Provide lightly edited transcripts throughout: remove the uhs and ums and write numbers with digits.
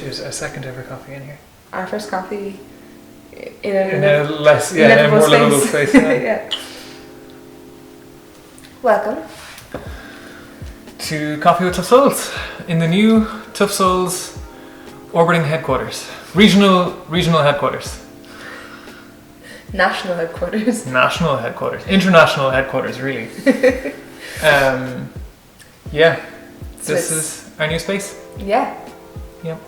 Cheers, our second ever coffee in here. Our first coffee in a more livable space. Yeah. Welcome to Coffee with Tough Souls in the new Tough Souls orbiting headquarters, regional headquarters, national headquarters, international headquarters, really. This is our new space. Yeah. Yep.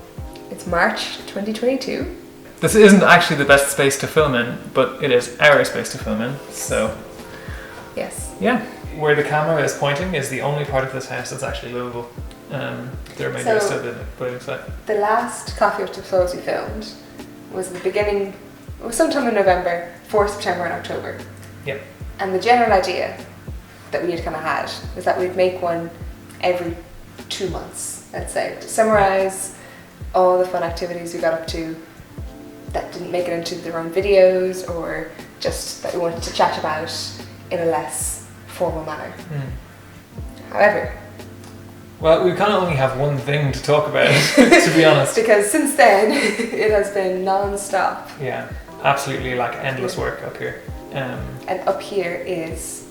It's March 2022. This isn't actually the best space to film in, but it is our space to film in. So. Yes. Yeah. Where the camera is pointing is the only part of this house that's actually livable. The remainder is still the building site. The last Coffee with Tough Souls we filmed was the beginning, it was sometime in November, for September and October. Yeah. And the general idea that we had kind of had was that we'd make one every 2 months, let's say, to summarise all the fun activities we got up to that didn't make it into their own videos, or just that we wanted to chat about in a less formal manner. However, well, we kind of only have one thing to talk about, to be honest. Because since then, it has been non-stop. Yeah, absolutely like endless work up here. And up here is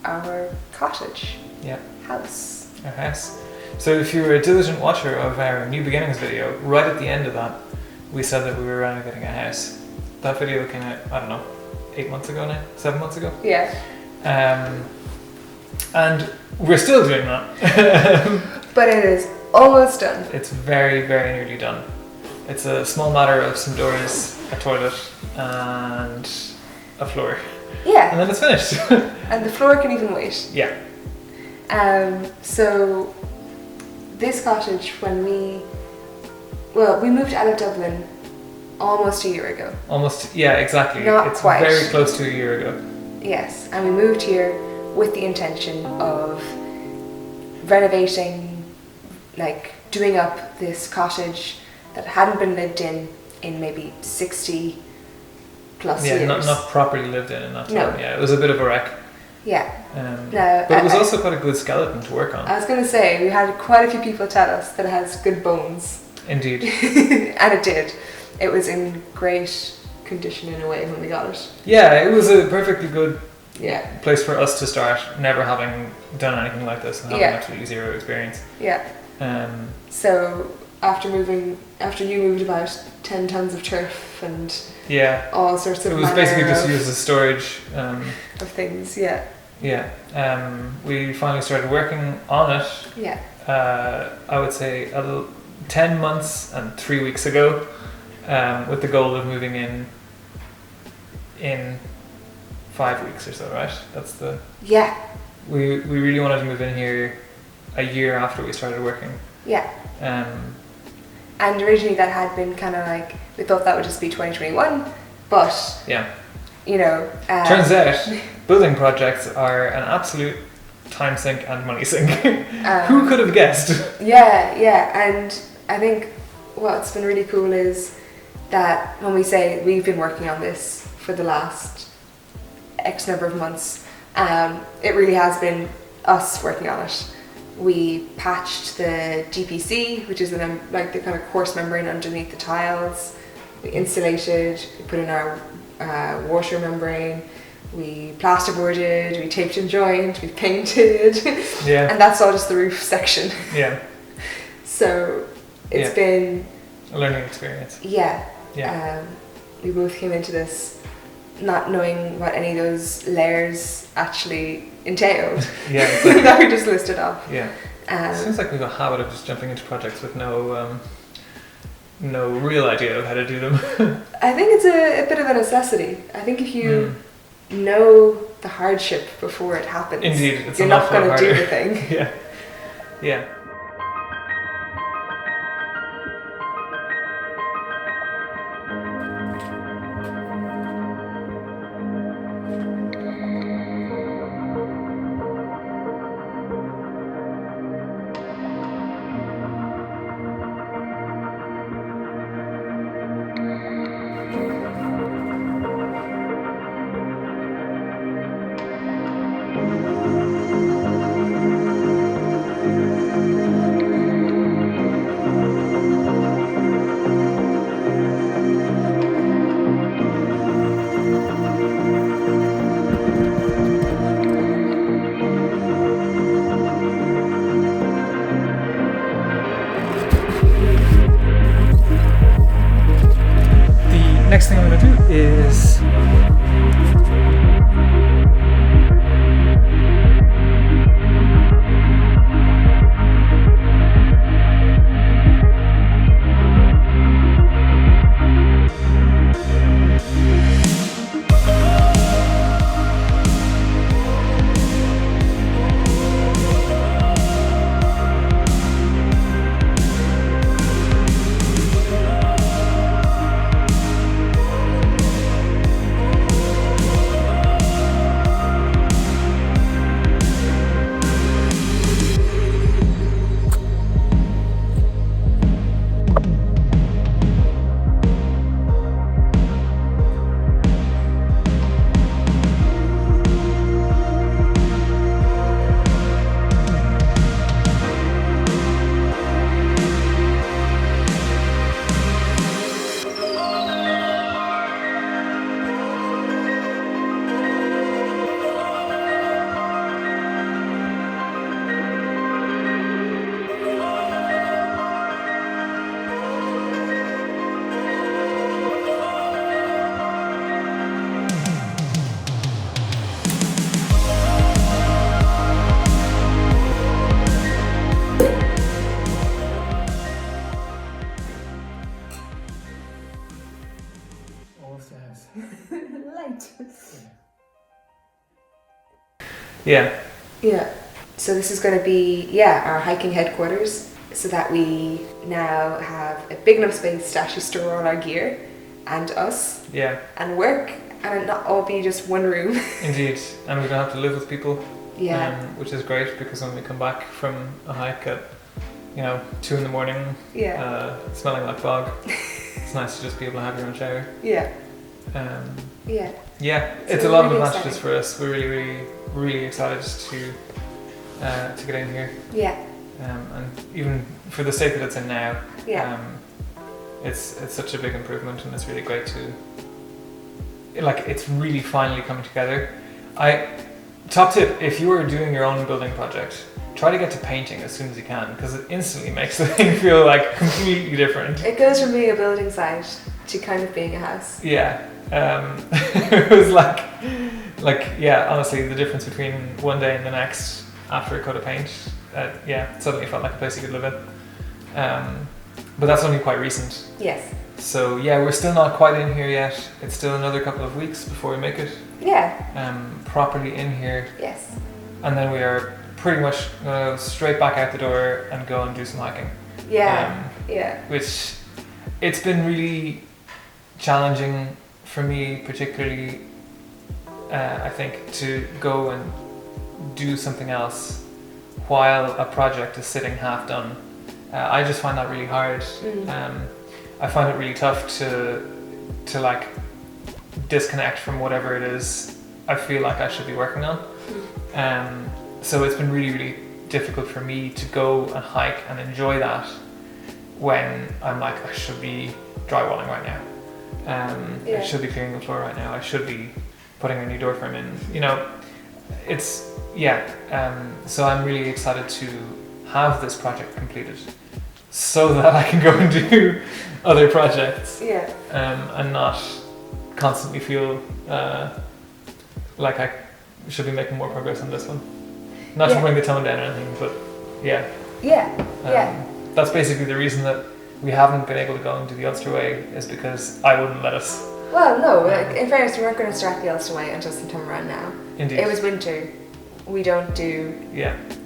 our cottage. Yeah. House. Our house. So if you were a diligent watcher of our New Beginnings video, right at the end of that, we said that we were getting a house. That video came out, I don't know, 8 months ago now? 7 months ago? Yeah. And we're still doing that. But it is almost done. It's very, very nearly done. It's a small matter of some doors, a toilet, and a floor. Yeah. And then it's finished. And the floor can even wait. Yeah. So this cottage, when we moved out of Dublin almost a year ago. Almost, yeah, exactly. Not it's quite. Very close to a year ago. Yes, and we moved here with the intention of renovating, like doing up this cottage that hadn't been lived in maybe 60 plus years. Yeah, not properly lived in that time. No. Yeah, it was a bit of a wreck. Yeah. But it was also quite a good skeleton to work on. I was going to say, we had quite a few people tell us that it has good bones. Indeed. And it did. It was in great condition in a way when we got it. Yeah, it was a perfectly good place for us to start, never having done anything like this and having absolutely zero experience. Yeah. So after you moved about 10 tons of turf and all sorts of, it was basically just used as storage of things. Yeah. Yeah. We finally started working on it. Yeah. I would say 10 months and 3 weeks ago, with the goal of moving in 5 weeks or so, right? That's the... Yeah. We really wanted to move in here a year after we started working. Yeah. And originally that had been kind of like, we thought that would just be 2021, but... Yeah. You know... Turns out, building projects are an absolute time sink and money sink. Who could have guessed? Yeah, and I think what's been really cool is that when we say we've been working on this for the last X number of months, it really has been us working on it. We patched the GPC, which is the kind of coarse membrane underneath the tiles. We insulated, we put in our water membrane, we plasterboarded, we taped and joined, we painted. Yeah. And that's all just the roof section. Yeah. So it's been a learning experience. Yeah. Yeah. We both came into this not knowing what any of those layers actually entailed. Yeah, exactly. That we just listed off. Yeah. It seems like we've a habit of just jumping into projects with no real idea of how to do them. I think it's a bit of a necessity. I think if you know the hardship before it happens, indeed, it's you're not going to do the thing. Yeah. Yeah. next thing I'm going to do is Light. yeah. Yeah. So this is going to be, our hiking headquarters, so that we now have a big enough space to actually store all our gear and us Yeah, and work, and it not all be just one room. indeed. And we're gonna have to live with people, Yeah. which is great because when we come back from a hike at 2 a.m, Yeah. smelling like fog, it's nice to just be able to have your own shower. Yeah. Yeah, Yeah. it's So a lot of really advantages exciting. for us. We're really, really, really excited to get in here, Yeah. and even for the state that it's in now, Yeah. it's such a big improvement, and it's really great to it's really finally coming together. Top tip: if you are doing your own building project, try to get to painting as soon as you can, because it instantly makes the thing feel like completely different. It goes from being a building site to kind of being a house. Yeah, it was honestly, the difference between one day and the next after a coat of paint, it suddenly felt like a place you could live in. But that's only quite recent. Yes. So yeah, we're still not quite in here yet. It's still another couple of weeks before we make it Yeah. properly in here, Yes. and then we are pretty much gonna go straight back out the door and go and do some hiking. Yeah. Yeah. Which it's been really challenging for me, particularly I think, to go and do something else while a project is sitting half done. I just find that really hard. I find it really tough to disconnect from whatever it is I feel like I should be working on. So it's been really, really difficult for me to go and hike and enjoy that when I'm like, I should be drywalling right now. I should be clearing the floor right now. I should be putting a new door frame in. So I'm really excited to have this project completed, so that I can go and do other projects. Yeah. And not constantly feel like I should be making more progress on this one. Not to bring the tone down or anything, but yeah. That's basically the reason that we haven't been able to go and do the Ulster Way, is because I wouldn't let us. Well, no, in fairness, we weren't going to start the Ulster Way until September around now. Indeed. It was winter. We don't do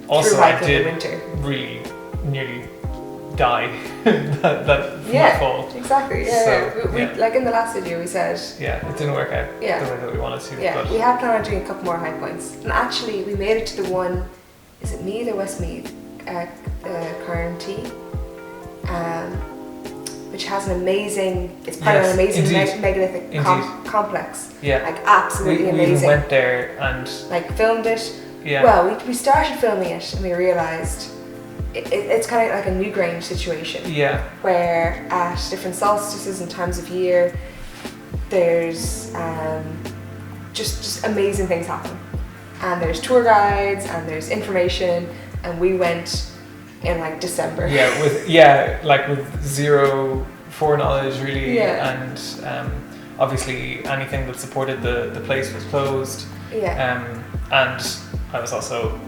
Also, through I hiking did in winter. really nearly die that fall. Exactly. We like in the last video we said. Yeah, it didn't work out the way that we wanted to. Yeah, but we had planned on doing a couple more high points, and actually we made it to the one. Is it Meath or Westmeath? Carntee, which has an amazing. It's part of an amazing megalithic complex. Yeah, like absolutely amazing. We even went there and filmed it. Yeah. Well, we started filming it and we realised it's kind of like a Newgrange situation. Yeah. Where at different solstices and times of year, there's just amazing things happen. And there's tour guides and there's information, and we went in like December. Yeah, with zero foreknowledge really, and obviously anything that supported the place was closed. Yeah. And I was also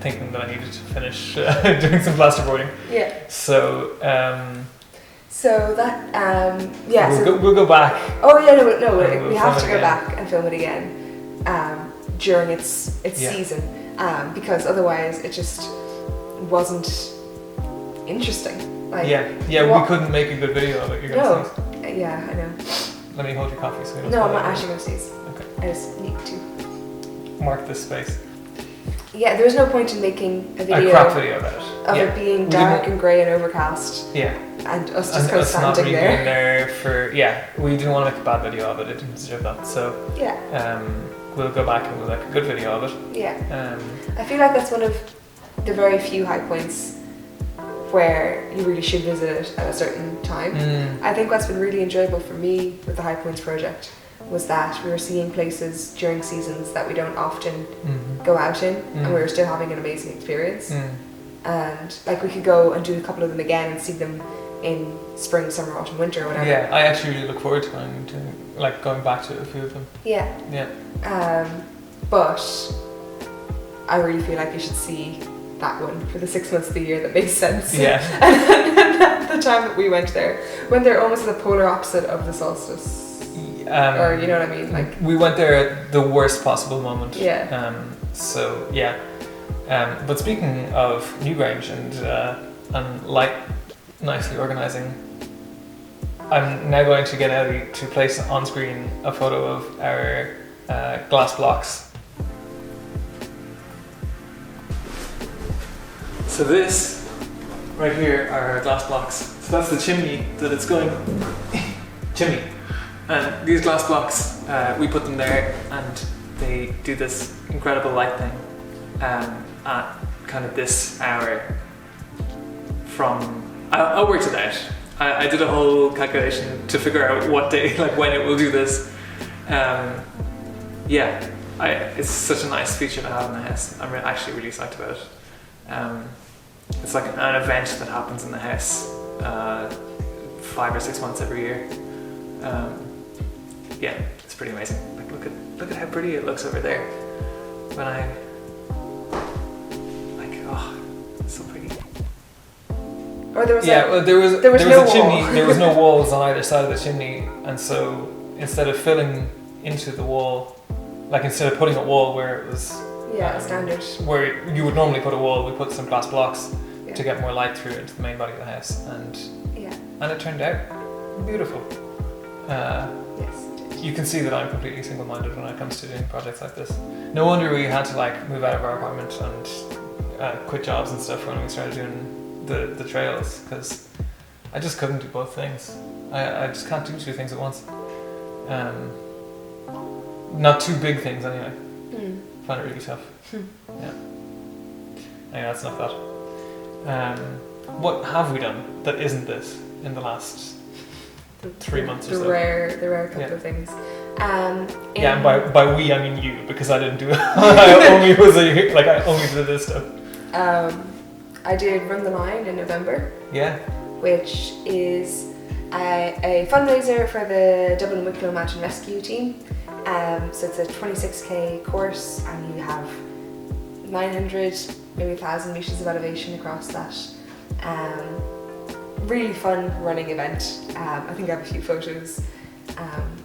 thinking that I needed to finish doing some plasterboarding. Yeah. So So that yeah. we'll go back. Oh yeah, no, we'll we have to film it go again. back and film it again during its Yeah. season because otherwise it just wasn't interesting. Like we couldn't make a good video of it. You're gonna sneeze. Yeah, I know. Let me hold your coffee so you don't No, I'm spill not it. actually going to sneeze. Okay. I just need to. Mark this space. Yeah, there was no point in making a A video crap video about it. of Yeah. it being We dark didn't- and grey and overcast Yeah. and us just And kind of us not standing really being there. there for we didn't want to make a bad video of it. It didn't deserve that. So Yeah, we'll go back and we'll make a good video of it. yeah. Um, I feel like that's one of the very few high points where you really should visit it at a certain time. I think what's been really enjoyable for me with the High Points project was that we were seeing places during seasons that we don't often go out in, and we were still having an amazing experience. And like we could go and do a couple of them again and see them in spring, summer, autumn, winter, or whatever. Yeah, I actually really look forward to going back to a few of them. Yeah. Yeah. But I really feel like you should see that one for the 6 months of the year that makes sense. Yeah. And at the time that we went there, when they're almost the polar opposite of the solstice. Or you know what I mean? Like we went there at the worst possible moment. Yeah. So yeah. But speaking of Newgrange and like nicely organising, I'm now going to get Ellie to place on screen a photo of our glass blocks. So this right here are our glass blocks. So that's the chimney that it's going chimney. And these glass blocks, we put them there and they do this incredible light thing at kind of this hour from, I worked it out. I did a whole calculation to figure out what day, like when it will do this. It's such a nice feature to have in the house. I'm actually really psyched about it. It's like an event that happens in the house 5 or 6 months every year. It's pretty amazing. Like look at how pretty it looks over there. When it's so pretty. or there was there was no a chimney. wall. There was no walls on either side of the chimney, and so instead of filling into the wall, like instead of putting a wall where it was standard. where you would normally put a wall, we put some glass blocks to get more light through into the main body of the house, and it turned out beautiful. Yes. You can see that I'm completely single-minded when it comes to doing projects like this. No wonder we had to like move out of our apartment and quit jobs and stuff when we started doing the trails, because I just couldn't do both things. I just can't do two things at once. Not two big things anyway. I find it really tough. Yeah. Anyway, that's enough of that. What have we done that isn't this in the last 3 months or so? The rare couple of things. And by we I mean you, because I didn't do it. I only did this stuff. I did Run the Line in November. Yeah. Which is a fundraiser for the Dublin Wicklow Mountain Rescue Team. So it's a 26k course, and you have 900, maybe 1,000 metres of elevation across that. Really fun running event. I think I have a few photos. And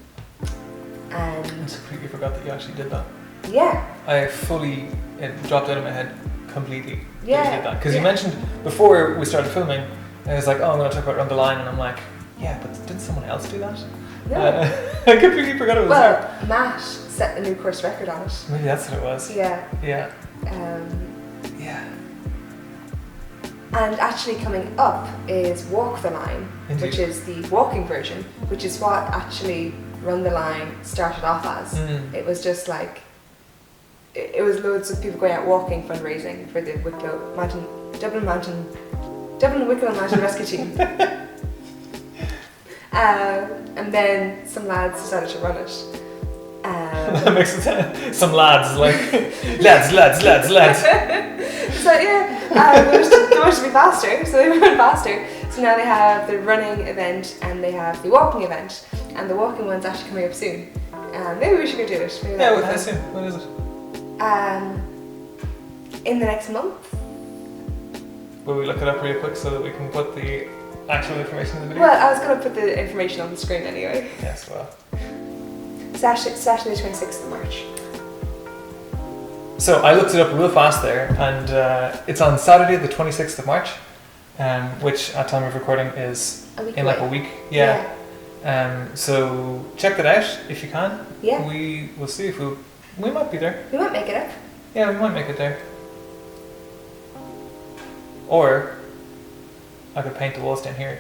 I completely forgot that you actually did that. yeah, It dropped out of my head completely. Yeah, that you did that. Because you mentioned before we started filming, I was like, oh, I'm going to talk about Run the Line, and I'm like, yeah, but didn't someone else do that? no. I completely forgot it was her. Well, Matt set a new course record on it. Maybe that's what it was. Yeah. Yeah. Yeah. And actually coming up is Walk the Line, Indeed. which is the walking version, which is what actually Run the Line started off as. It was just like, it was loads of people going out walking, fundraising for the Dublin Wicklow Mountain Rescue Team. And then some lads decided to run it. That makes sense. Some lads, like, lads. So yeah, they wanted to be faster, so they went faster. So now they have the running event and they have the walking event, and the walking one's actually coming up soon. Maybe we should go do it. Maybe Yeah, that'd be how fun. soon? When is it? In the next month. Will we look it up real quick so that we can put the actual information in the video? Well, I was going to put the information on the screen anyway. Yes, well. Saturday the 26th of March. So I looked it up real fast there, and it's on Saturday the 26th of March, which at time of recording is A week in like away. a week. Yeah. So check that out if you can. Yeah. We will see if we might be there. We might make it up. Yeah, we might make it there. Or I could paint the walls down here.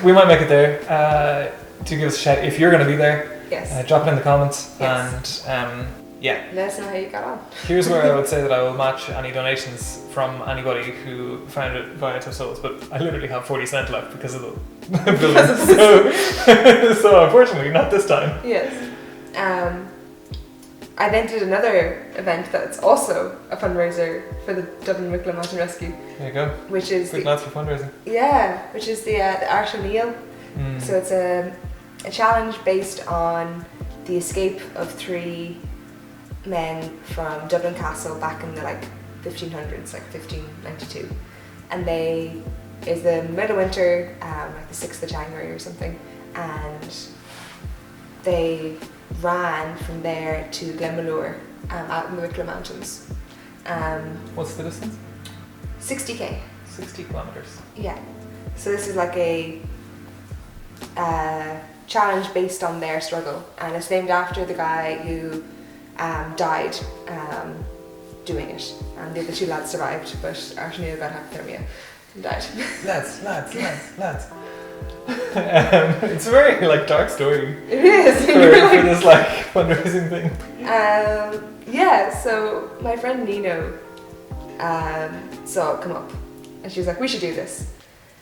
We might make it there. To give us a shout if you're going to be there. Yes. Drop it in the comments. Yes. And yeah. Let us know how you got on. Here's where I would say that I will match any donations from anybody who found it via Tough Souls, but I literally have 40 cents left because of the building. So unfortunately, not this time. Yes. I then did another event that's also a fundraiser for the Dublin Wicklow Mountain Rescue, There you go. which is Good lads for fundraising. which is the Art O'Neill. So it's a challenge based on the escape of 3 men from Dublin Castle back in the 1500s, 1592, and is the middle of winter, the 6th of January or something, and they ran from there to Glenmalure, out in the Wicklow Mountains. What's the distance? 60k. 60 kilometers. Yeah. So this is like a challenge based on their struggle, and it's named after the guy who died doing it, and the other 2 lads survived, but Art O'Neill got hypothermia and died. Lads. It's a very dark story It is. for this fundraising thing. Yeah. So my friend Nino saw it come up, and she was like, "We should do this,"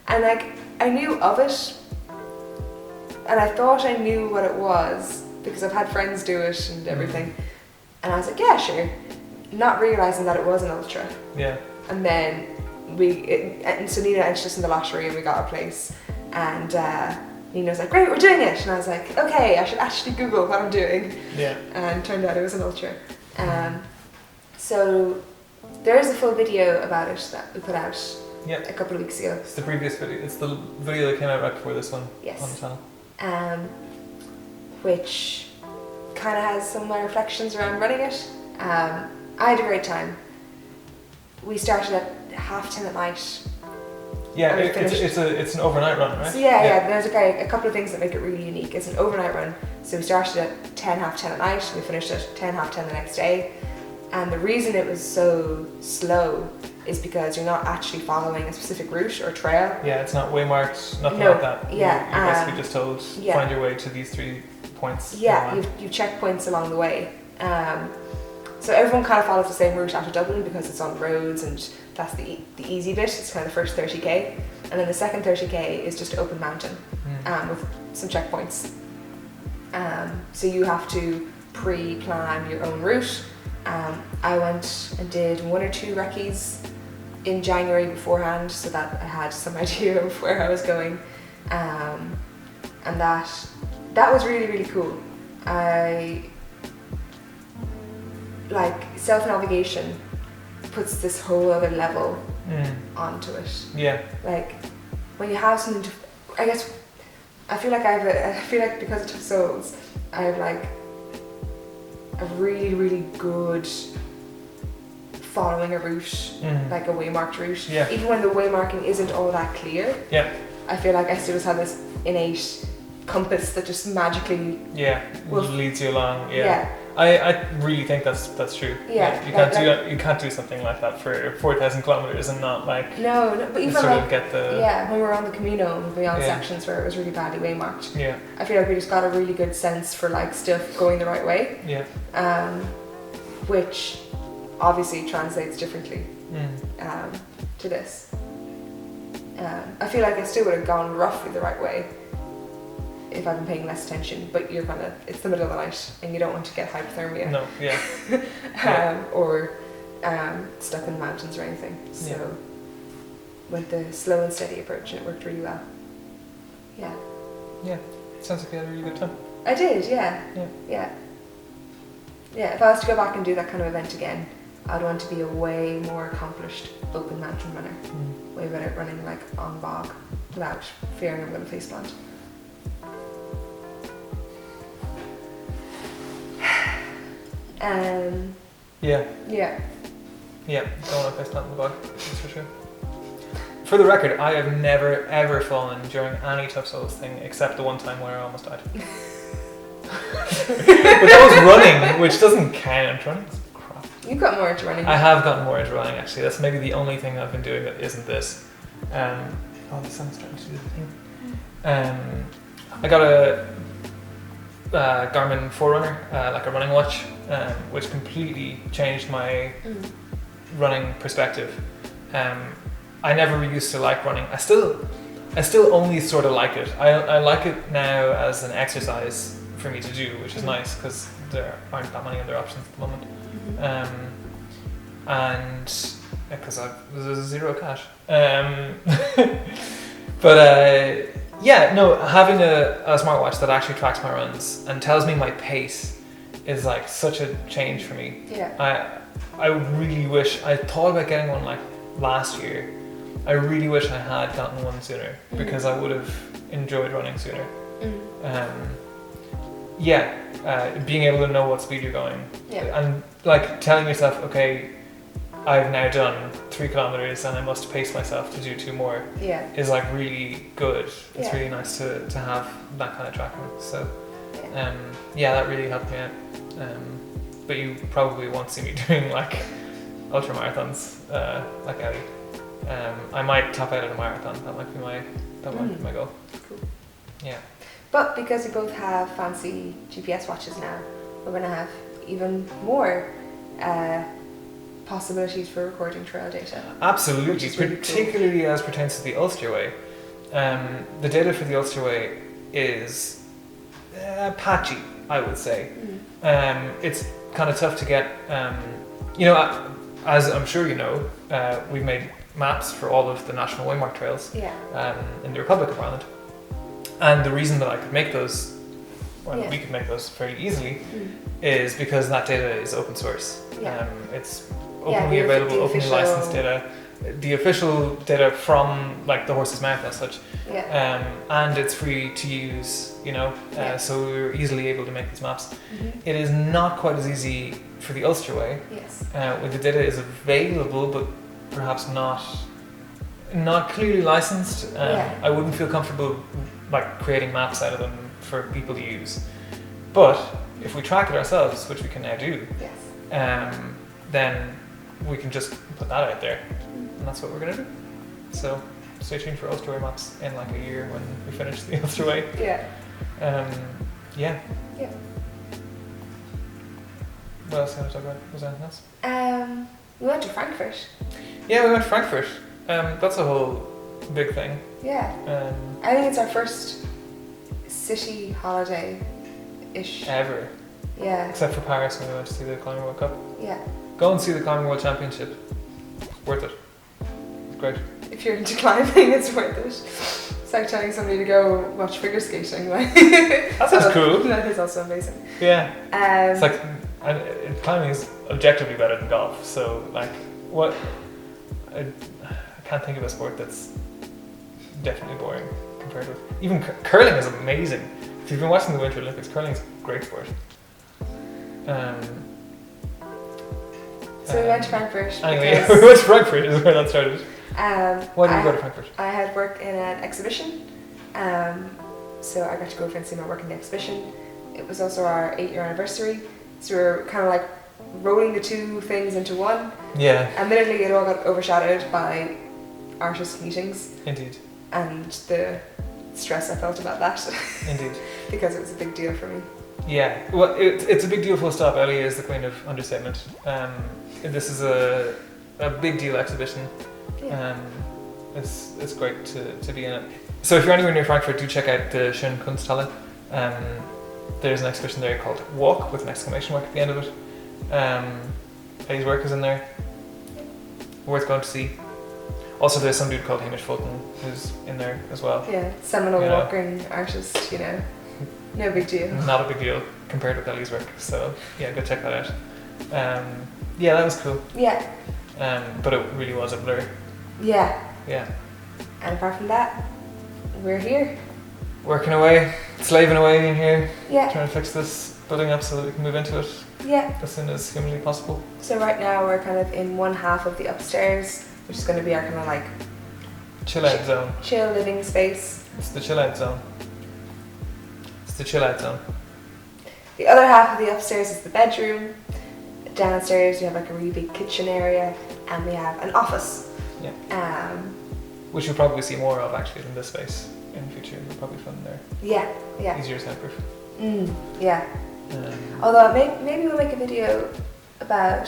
and I knew of it, and I thought I knew what it was because I've had friends do it and everything, and I was like, "Yeah, sure," not realizing that it was an ultra. Yeah. And then so Nina entered us in the lottery and we got a place, and Nina was like, "Great, we're doing it," and I was like, "Okay, I should actually Google what I'm doing." Yeah. And turned out it was an ultra. So there is a full video about it that we put out Yep. a couple of weeks ago. It's the previous video. It's the video that came out right before this one Yes. on the channel. Which kind of has some of my reflections around running it. I had a great time. We started at 10:30 at night. Yeah, And we it's an overnight run, right? So yeah, there's a couple of things that make it really unique. It's an overnight run. So we started at 10:30 at night, and we finished at 10:30 the next day. And the reason it was so slow is because you're not actually following a specific route or trail. Yeah, it's not waymarked, nothing No, like that. yeah, You're basically just told, yeah. find your way to these 3 points. Yeah, you've checkpoints along the way. So everyone kind of follows the same route out of Dublin because it's on roads, and that's the easy bit. It's kind of the first 30k, and then the second 30k is just open mountain with some checkpoints. So you have to pre-plan your own route. I went and did 1 or 2 recce's in January beforehand, so that I had some idea of where I was going, and that was really, really cool. Self-navigation puts this whole other level onto it. Yeah. When you have something to, I feel like because of Tough Souls, I have a really, really good following a route, like a waymarked route. Yeah. Even when the waymarking isn't all that clear. Yeah. I feel like I still just have this innate compass that just magically Leads you along. Yeah. Yeah. I really think that's true. Yeah, You can't do something like that for 4,000 kilometers and not No, but even sort of get the when we were on the Camino, we were on sections where it was really badly waymarked. Yeah. I feel like we just got a really good sense for stuff going the right way. Yeah. Which obviously translates differently to this. I feel like I still would have gone roughly the right way if I've been paying less attention, but it's the middle of the night and you don't want to get hypothermia. No, yeah. Or stuck in the mountains or anything. So with the slow and steady approach, it worked really well. Yeah. Yeah, sounds like you had a really good time. I did, yeah. If I was to go back and do that kind of event again, I'd want to be a way more accomplished open mountain runner. Way better at running like on bog without fearing I'm going to face plant. Yeah. Yeah, don't want to face plant in the bog, that's for sure. For the record, I have never ever fallen during any tough souls thing except the one time where I almost died. But that was running, which doesn't count. Running's crap. You've got more into running. I have gotten more into running actually. That's maybe the only thing I've been doing that isn't this. Oh, the sun's starting to do the thing. I got a Garmin Forerunner, like a running watch, which completely changed my running perspective. I never used to like running. I still only sort of like it. I like it now as an exercise for me to do, which is nice because there aren't that many other options at the moment. And because there's zero cash. But having a smartwatch that actually tracks my runs and tells me my pace is like such a change for me. Yeah. I really wish I thought about getting one like last year. I really wish I had gotten one sooner because I would have enjoyed running sooner. Being able to know what speed you're going and like telling yourself, okay, I've now done 3 kilometers and I must pace myself to do 2 more is like really good. It's really nice to have that kind of tracking. So that really helped me out. But you probably won't see me doing like ultra marathons like Ellie. I might top out at a marathon. That might be my goal. Cool. Yeah. But because we both have fancy GPS watches now, we're going to have even more possibilities for recording trail data. Absolutely, Really particularly cool. As pertains to the Ulsterway. The data for the Ulsterway is patchy, I would say. It's kind of tough to get. As I'm sure you know, we've made maps for all of the national waymark trails in the Republic of Ireland. And the reason that I could make those, we could make those very easily, is because that data is open source. It's openly available, openly licensed data. The official data from like the horse's mouth as such. And it's free to use, so we were easily able to make these maps. It is not quite as easy for the Ulsterway. Where the data is available, but perhaps not clearly licensed. I wouldn't feel comfortable like creating maps out of them for people to use. But if we track it ourselves, which we can now do, then we can just put that out there, and that's what we're gonna do. So stay tuned for Ulsterway maps in like a year when we finish the Ulsterway. What else can I talk about? Was there anything else? We went to Frankfurt. Yeah, we went to Frankfurt. That's a whole big thing. I think it's our first city holiday-ish. Ever. Except for Paris when we went to see the Climbing World Cup. Go and see the Climbing World Championship. It's worth it. It's great. If you're into climbing, it's worth it. It's like telling somebody to go watch figure skating. That sounds cool. That is also amazing. It's like climbing is objectively better than golf. So like, what? I can't think of a sport that's definitely boring compared with. Even curling is amazing. If you've been watching the Winter Olympics, curling is a great sport. So we went to Frankfurt. Anyway, we went to Frankfurt is where that started. Why did you go to Frankfurt? I had work in an exhibition, so I got to go and see my work in the exhibition. It was also our 8-year anniversary, so we were kind of like rolling the two things into one. Admittedly, it all got overshadowed by artist meetings. Indeed. And the stress I felt about that. Indeed. Because it was a big deal for me. Well, it's a big deal full stop. Ellie is the queen of understatement. This is a big deal exhibition. It's great to be in it. So if you're anywhere near Frankfurt, do check out the Schöne Kunsthalle. There's an exhibition there called Walk with an exclamation mark at the end of it. Eddie's work is in there. Worth going to see. Also, there's some dude called Hamish Fulton who's in there as well. Yeah, seminal You know. walking artist, you know. No big deal. Not a big deal compared with Ellie's work. So yeah, go check that out. Yeah, that was cool. Yeah, But it really was a blur. yeah. Yeah. And apart from that, we're here. Working away, slaving away in here, Yeah, trying to fix this building up so that we can move into it yeah. as soon as humanly possible. So right now we're kind of in one half of the upstairs, which is going to be our kind of like Chill out zone. chill living space. It's the chill out zone. It's the chill out zone. The other half of the upstairs is the bedroom. Downstairs we have like a really big kitchen area, and we have an office. Yeah. Which you'll probably see more of actually than this space in the future. You'll probably find there. Yeah, yeah. Easier soundproof. Yeah. Um, Although maybe we'll make a video about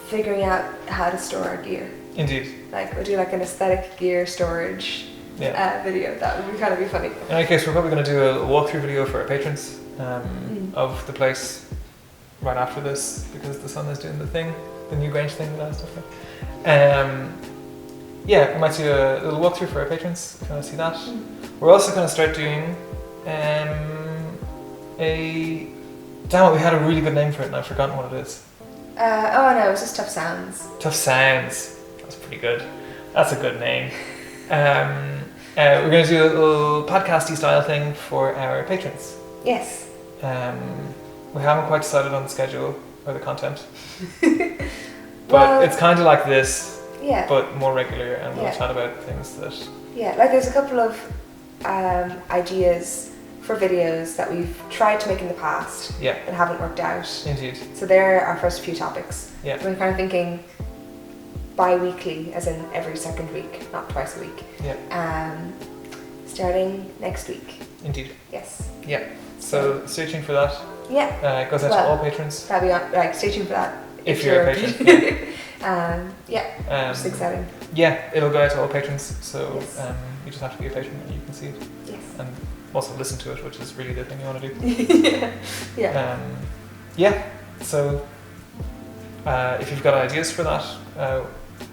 figuring out how to store our gear. Indeed. Like we'll do like an aesthetic gear storage Yeah. video. That would be kind of be funny. In any case, we're probably going to do a walkthrough video for our patrons of the place right after this, because the sun is doing the thing, the new Grange thing that I was talking about. Yeah, we might do a little walkthrough for our patrons if you want to see that. We're also going to start doing a... Damn it, we had a really good name for it and I've forgotten what it is. Oh no, it's just Tough Sounds. Tough Sounds. That's pretty good. That's a good name. We're going to do a little podcasty style thing for our patrons. Yes. We haven't quite decided on the schedule or the content, but Well, it's kind of like this, yeah. but more regular, and we'll Yeah. chat about things that... Yeah, like there's a couple of ideas for videos that we've tried to make in the past Yeah, and haven't worked out. indeed. So they're our first few topics. Yeah. We're kind of thinking bi-weekly, as in every second week, not twice a week. Yeah, Starting next week. indeed. Yes. Yeah. So stay tuned for that. Yeah. It goes out to Well, all patrons. Probably on, like stay tuned for that. If you're a patron. Yeah. Just exciting. Yeah, it'll go out to all patrons, so Yes. you just have to be a patron and you can see it. Yes. And also listen to it, which is really the thing you want to do. Yeah. Yeah. Yeah, so if you've got ideas for that,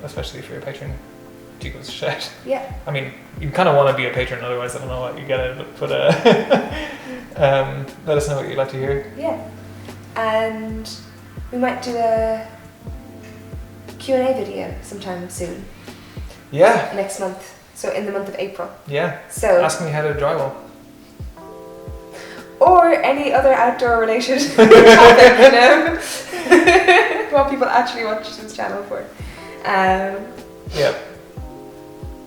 especially if you're a patron, do give us a shout. Yeah. I mean, you kind of want to be a patron, otherwise I don't know what you get out of it, but let us know what you'd like to hear. Yeah. And we might do a Q&A video sometime soon. Yeah, Next month. So in the month of April. yeah. So Ask me how to drywall. or any other outdoor related topic, you know. What people actually watch this channel for. Yeah.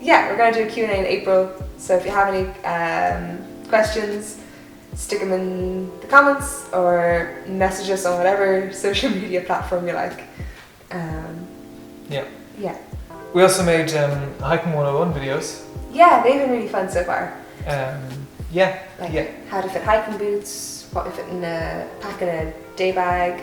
Yeah, we're going to do a Q&A in April. So if you have any questions, stick them in the comments or message us on whatever social media platform you like. Yeah. Yeah. We also made hiking 101 videos. Yeah, they've been really fun so far. Yeah. Like Yeah. how to fit hiking boots, what we fit in a pack in a day bag,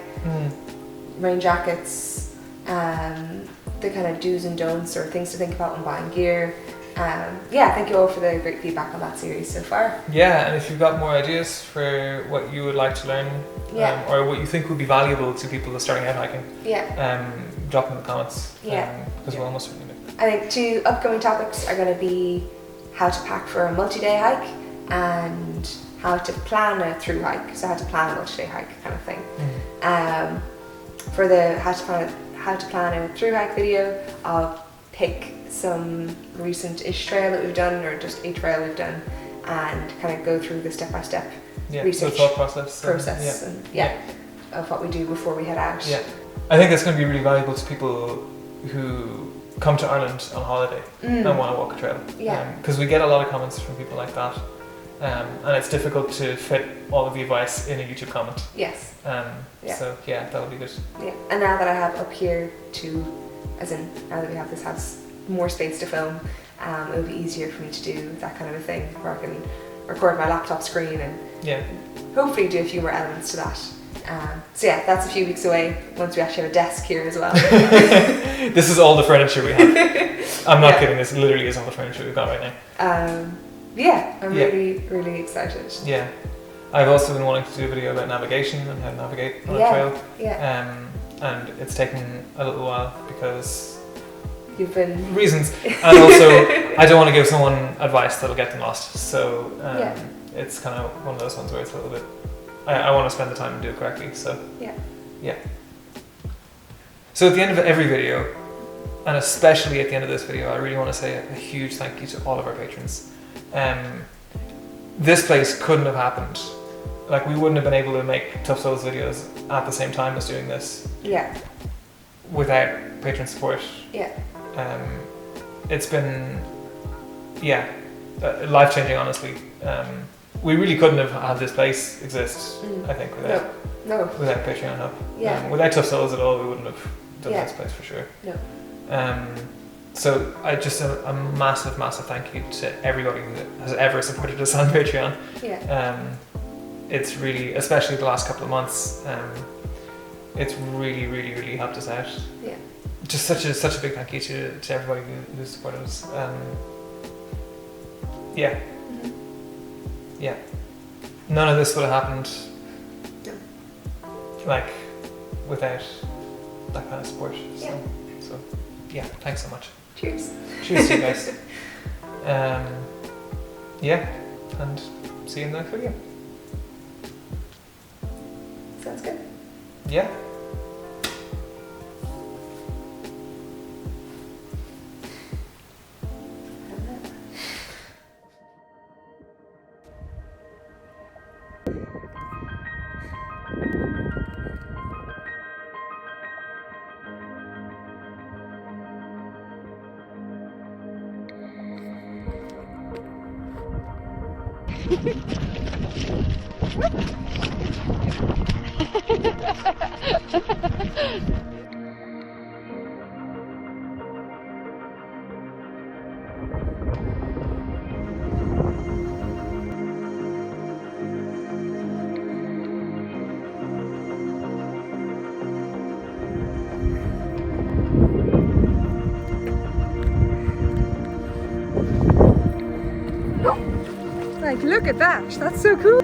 rain jackets, the kind of do's and don'ts or things to think about when buying gear. Yeah, thank you all for the great feedback on that series so far. Yeah, and if you've got more ideas for what you would like to learn, Yeah. or what you think would be valuable to people that are starting out hiking, Yeah, drop them in the comments. Yeah. Because we'll almost certainly do. I think 2 upcoming topics are going to be how to pack for a multi-day hike and how to plan a through hike, so how to plan a multi-day hike kind of thing. For the how to plan a through hike video, I'll pick some recent-ish trail that we've done, or just a trail we've done, and kind of go through the step-by-step Yeah, research the thought process. of what we do before we head out. Yeah. I think that's going to be really valuable to people who come to Ireland on holiday and want to walk a trail. Yeah. Because we get a lot of comments from people like that. And it's difficult to fit all of the advice in a YouTube comment. Yes. Yeah. So yeah, that'll be good. Yeah. And now that I have up here now that we have this house, more space to film, it'll be easier for me to do that kind of a thing where I can record my laptop screen and hopefully do a few more elements to that. So yeah, that's a few weeks away once we actually have a desk here as well. This is all the furniture we have. I'm not kidding, this literally is all the furniture we've got right now. Yeah, I'm really, really excited. Yeah. I've also been wanting to do a video about navigation and how to navigate on a trail. Yeah. and it's taken a little while because You've been reasons, and also I don't want to give someone advice that'll get them lost. So it's kind of one of those ones where it's a little bit. I want to spend the time and do it correctly. So yeah. So at the end of every video, and especially at the end of this video, I really want to say a huge thank you to all of our patrons. This place couldn't have happened. Like, we wouldn't have been able to make Tough Souls videos at the same time as doing this. Yeah. Without patron support. Yeah. It's been, life-changing, honestly. We really couldn't have had this place exist, I think, without Patreon help. Yeah. Without Tough Souls at all, we wouldn't have done this place for sure. No. So I just a massive, massive thank you to everybody who has ever supported us on Patreon. Yeah. It's really, especially the last couple of months, it's really, really, really helped us out. Yeah. Just such a big thank you to everybody who supported us. Yeah. Yeah. None of this would have happened like without that kind of support. So yeah, thanks so much. Cheers. Cheers to you guys. And see you in the next video. Sounds good. Yeah. Like, look at that. That's so cool.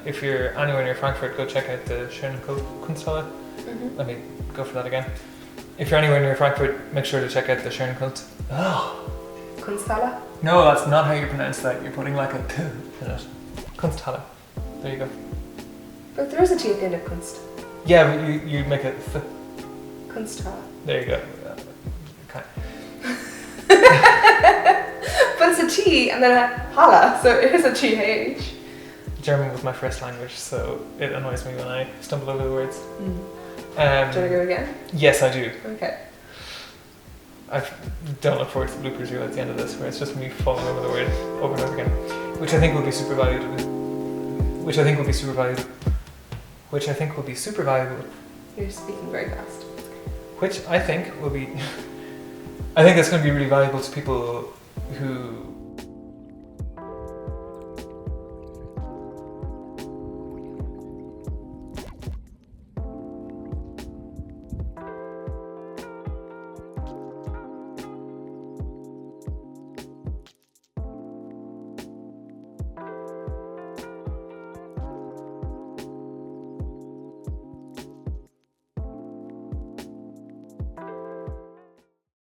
If you're anywhere near Frankfurt, go check out the Schöne Kunsthalle. Let me go for that again. If you're anywhere near Frankfurt, make sure to check out the Schöne Kunsthalle? No, that's not how you pronounce that. You're putting like a T in it. Kunsthalle. There you go. But there is a T at the end of Kunst. Yeah, but you make it Th. Kunsthalle. There you go. Okay. But it's a T and then a Halle, so it is a TH. German was my first language, so it annoys me when I stumble over the words. Do you want to go again? Yes, I do. Okay. I don't look forward to the bloopers reel at the end of this, where it's just me falling over the word over and over again, which I think will be super valuable. Which I think will be super valuable. Which I think will be super valuable. You're speaking very fast. Which I think will be. I think that's going to be really valuable to people who